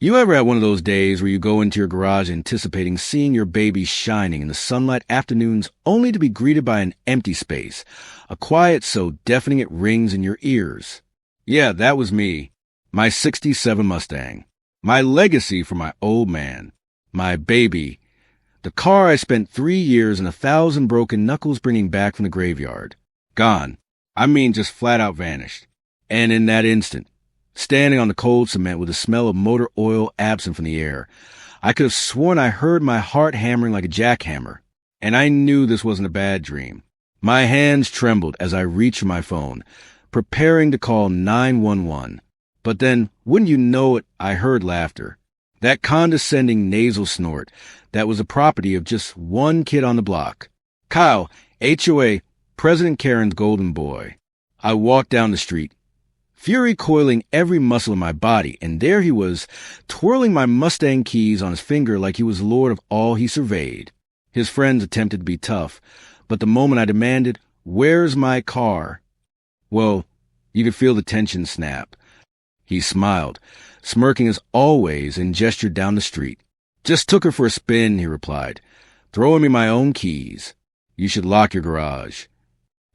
You ever had one of those days where you go into your garage anticipating seeing your baby shining in the sunlight afternoons only to be greeted by an empty space, a quiet so deafening it rings in your ears? Yeah, that was me. My '67 Mustang. My legacy from my old man. My baby. The car I spent 3 years and 1,000 broken knuckles bringing back from the graveyard. Gone. I mean, just flat out vanished. And in that instant, standing on the cold cement with the smell of motor oil absent from the air, I could have sworn I heard my heart hammering like a jackhammer. And I knew this wasn't a bad dream. My hands trembled as I reached for my phone, preparing to call 911. But then, wouldn't you know it, I heard laughter. That condescending nasal snort that was the property of just one kid on the block. Kyle, HOA, President Karen's golden boy. I walked down the street, fury coiling every muscle in my body, and there he was, twirling my Mustang keys on his finger like he was lord of all he surveyed. His friends attempted to be tough, but the moment I demanded, "Where's my car?" well, you could feel the tension snap. He smiled, smirking as always, and gestured down the street. "Just took her for a spin," he replied, throwing me my own keys. "You should lock your garage."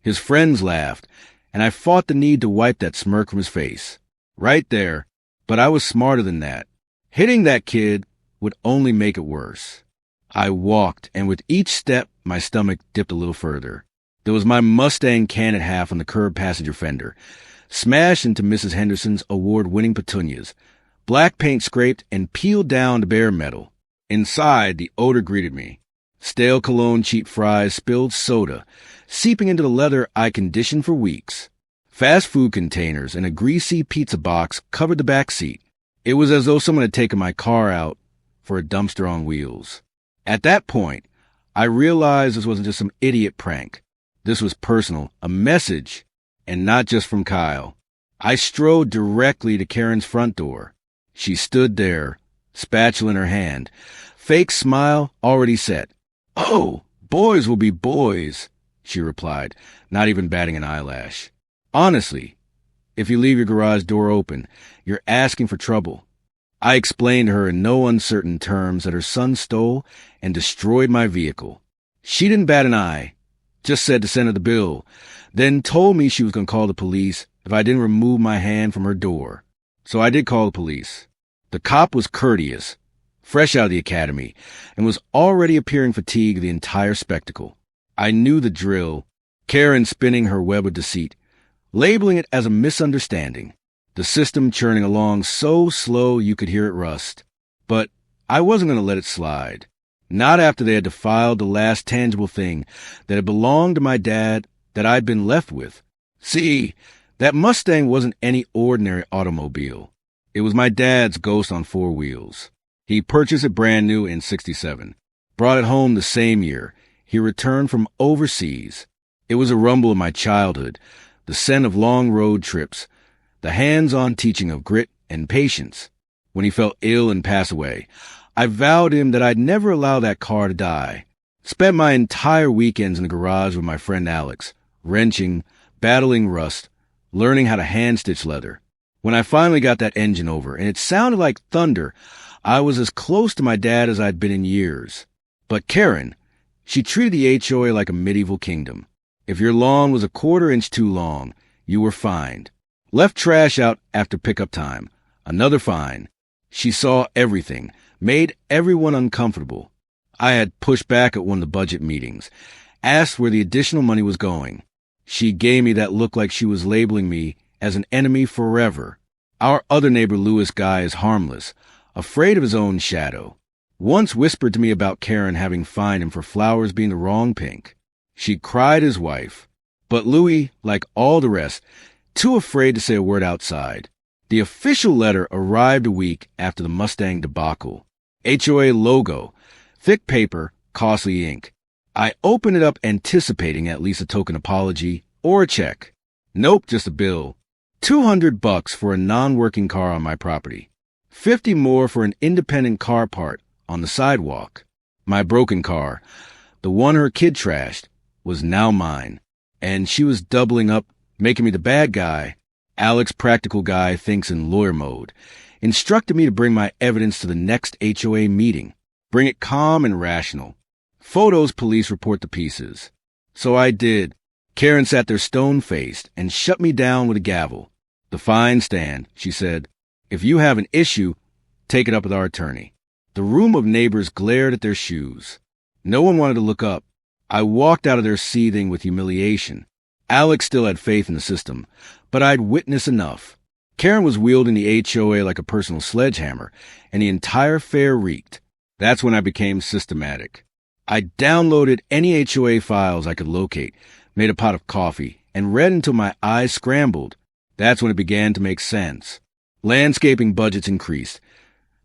His friends laughed, and I fought the need to wipe that smirk from his face. Right there, but I was smarter than that. Hitting that kid would only make it worse. I walked, and with each step, my stomach dipped a little further. There was my Mustang can at half on the curb passenger fender, smashed into Mrs. Henderson's award-winning petunias, black paint scraped and peeled down to bare metal. Inside, the odor greeted me. Stale cologne, cheap fries, spilled soda, seeping into the leather I conditioned for weeks. Fast food containers and a greasy pizza box covered the back seat. It was as though someone had taken my car out for a dumpster on wheels. At that point, I realized this wasn't just some idiot prank. This was personal, a message, and not just from Kyle. I strode directly to Karen's front door. She stood there, spatula in her hand, fake smile already set. "Oh, boys will be boys," she replied, not even batting an eyelash. "Honestly, if you leave your garage door open, you're asking for trouble." I explained to her in no uncertain terms that her son stole and destroyed my vehicle. She didn't bat an eye, just said to send her the bill, then told me she was going to call the police if I didn't remove my hand from her door. So I did call the police. The cop was courteous, fresh out of the academy, and was already appearing fatigued of the entire spectacle. I knew the drill, Karen spinning her web of deceit, labeling it as a misunderstanding, the system churning along so slow you could hear it rust. But I wasn't going to let it slide. Not after they had defiled the last tangible thing that had belonged to my dad that I'd been left with. See, that Mustang wasn't any ordinary automobile. It was my dad's ghost on 4 wheels. He purchased it brand new in '67, brought it home the same year. He returned from overseas. It was a rumble of my childhood, the scent of long road trips, the hands-on teaching of grit and patience. When he fell ill and passed away, I vowed him that I'd never allow that car to die. Spent my entire weekends in the garage with my friend Alex, wrenching, battling rust, learning how to hand-stitch leather. When I finally got that engine over, and it sounded like thunder, I was as close to my dad as I'd been in years. But Karen, she treated the HOA like a medieval kingdom. If your lawn was a 1/4 inch too long, you were fined. Left trash out after pickup time, another fine. She saw everything, made everyone uncomfortable. I had pushed back at one of the budget meetings, asked where the additional money was going. She gave me that look like she was labeling me as an enemy forever. Our other neighbor Lewis Guy is harmless, afraid of his own shadow. Once whispered to me about Karen having fined him for flowers being the wrong pink. She cried his wife. But Louis, like all the rest, too afraid to say a word outside. The official letter arrived a week after the Mustang debacle. HOA logo, thick paper, costly ink. I opened it up anticipating at least a token apology or a check. Nope, just a bill. $200 for a non-working car on my property. $50 more for an independent car part on the sidewalk. My broken car, the one her kid trashed, was now mine. And she was doubling up, making me the bad guy. Alex, practical guy, thinks in lawyer mode. instructed me to bring my evidence to the next HOA meeting. Bring it calm and rational. Photos police report the pieces. So I did. Karen sat there stone-faced and shut me down with a gavel. "The fine stand," she said. "If you have an issue, take it up with our attorney." The room of neighbors glared at their shoes. No one wanted to look up. I walked out of there seething with humiliation. Alex still had faith in the system, but I'd witnessed enough. Karen was wielding the HOA like a personal sledgehammer, and the entire fair reeked. That's when I became systematic. I downloaded any HOA files I could locate, made a pot of coffee, and read until my eyes scrambled. That's when it began to make sense. Landscaping budgets increased.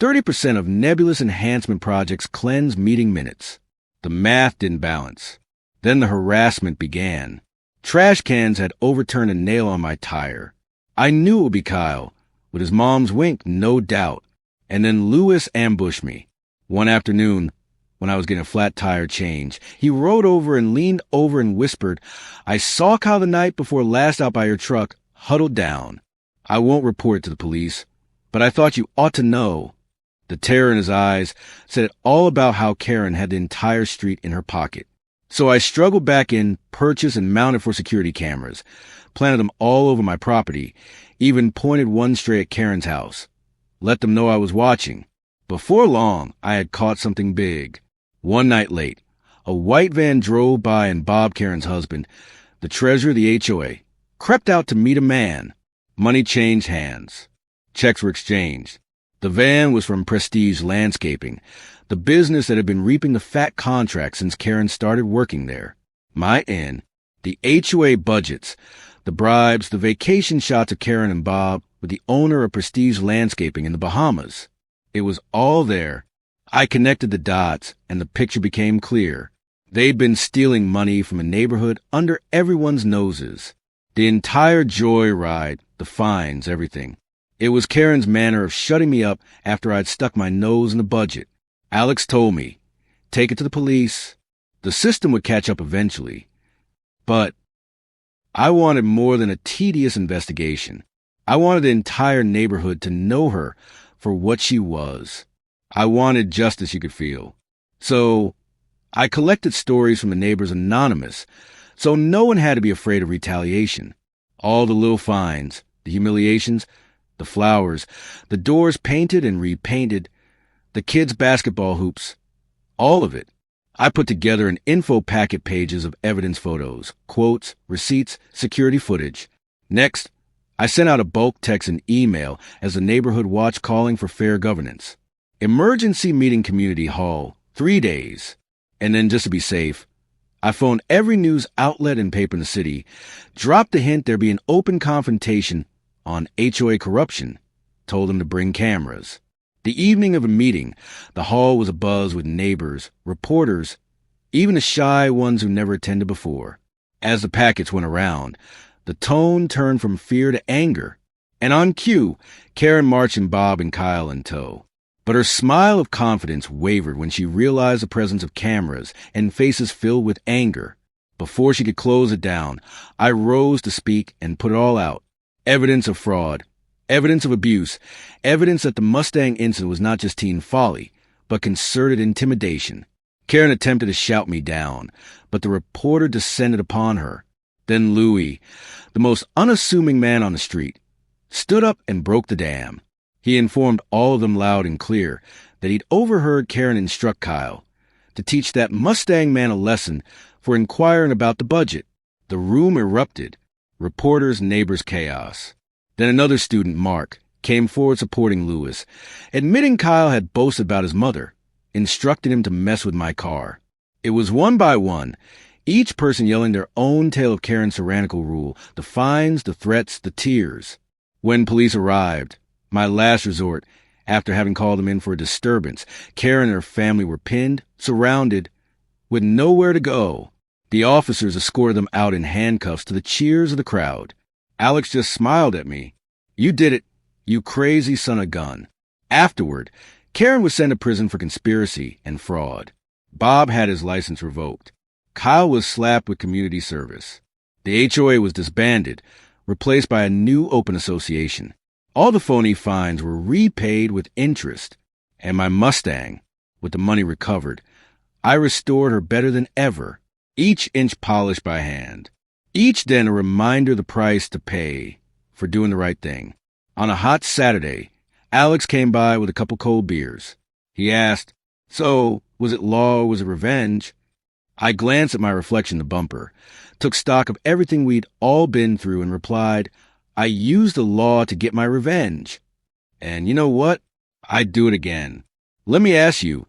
30% of nebulous enhancement projects cleansed meeting minutes. The math didn't balance. Then the harassment began. Trash cans had overturned a nail on my tire. I knew it would be Kyle. With his mom's wink, no doubt. And then Lewis ambushed me. One afternoon, when I was getting a flat tire change, he rode over and leaned over and whispered, "I saw Kyle the night before last out by your truck, huddled down. I won't report it to the police, but I thought you ought to know." The terror in his eyes said it all about how Karen had the entire street in her pocket. So I struggled back in, purchased and mounted for security cameras, planted them all over my property, even pointed one straight at Karen's house. Let them know I was watching. Before long, I had caught something big. One night late, a white van drove by and Bob, Karen's husband, the treasurer of the HOA, crept out to meet a man. Money changed hands. Checks were exchanged. The van was from Prestige Landscaping, the business that had been reaping the fat contracts since Karen started working there. My end, the HOA budgets, the bribes, the vacation shots of Karen and Bob with the owner of Prestige Landscaping in the Bahamas. It was all there. I connected the dots, and the picture became clear. They'd been stealing money from a neighborhood under everyone's noses. The entire joyride, the fines, everything. It was Karen's manner of shutting me up after I'd stuck my nose in the budget. Alex told me, take it to the police. The system would catch up eventually. But I wanted more than a tedious investigation. I wanted the entire neighborhood to know her for what she was. I wanted justice you could feel. So I collected stories from the neighbors anonymous, so no one had to be afraid of retaliation. All the little fines, the humiliations, the flowers, the doors painted and repainted, the kids' basketball hoops, all of it. I put together an info packet pages of evidence photos, quotes, receipts, security footage. Next, I sent out a bulk text and email as the neighborhood watch calling for fair governance. Emergency meeting community hall, 3 days. And then just to be safe, I phoned every news outlet and paper in the city, dropped the hint there'd be an open confrontation on HOA corruption, told them to bring cameras. The evening of a meeting, the hall was abuzz with neighbors, reporters, even the shy ones who never attended before. As the packets went around, the tone turned from fear to anger, and on cue, Karen marched and Bob and Kyle in tow. But her smile of confidence wavered when she realized the presence of cameras and faces filled with anger. Before she could close it down, I rose to speak and put it all out. Evidence of fraud, evidence of abuse, evidence that the Mustang incident was not just teen folly, but concerted intimidation. Karen attempted to shout me down, but the reporter descended upon her. Then Louis, the most unassuming man on the street, stood up and broke the dam. He informed all of them loud and clear that he'd overheard Karen instruct Kyle to teach that Mustang man a lesson for inquiring about the budget. The room erupted. Reporters, neighbors, chaos. Then another student, Mark, came forward supporting Lewis, admitting Kyle had boasted about his mother, instructing him to mess with my car. It was one by one, each person yelling their own tale of Karen's tyrannical rule, the fines, the threats, the tears. When police arrived, my last resort, after having called them in for a disturbance, Karen and her family were pinned, surrounded, with nowhere to go. The officers escorted them out in handcuffs to the cheers of the crowd. Alex just smiled at me. "You did it, you crazy son of gun." Afterward, Karen was sent to prison for conspiracy and fraud. Bob had his license revoked. Kyle was slapped with community service. The HOA was disbanded, replaced by a new open association. All the phony fines were repaid with interest, and my Mustang, with the money recovered, I restored her better than ever, each inch polished by hand. Each then a reminder the price to pay for doing the right thing. On a hot Saturday, Alex came by with a couple cold beers. He asked, "So, was it law or was it revenge?" I glanced at my reflection in the bumper, took stock of everything we'd all been through, and replied, "I used the law to get my revenge. And you know what? I'd do it again." Let me ask you,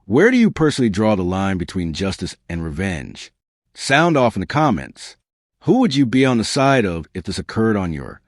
where do you personally draw the line between justice and revenge? Sound off in the comments. Who would you be on the side of if this occurred on your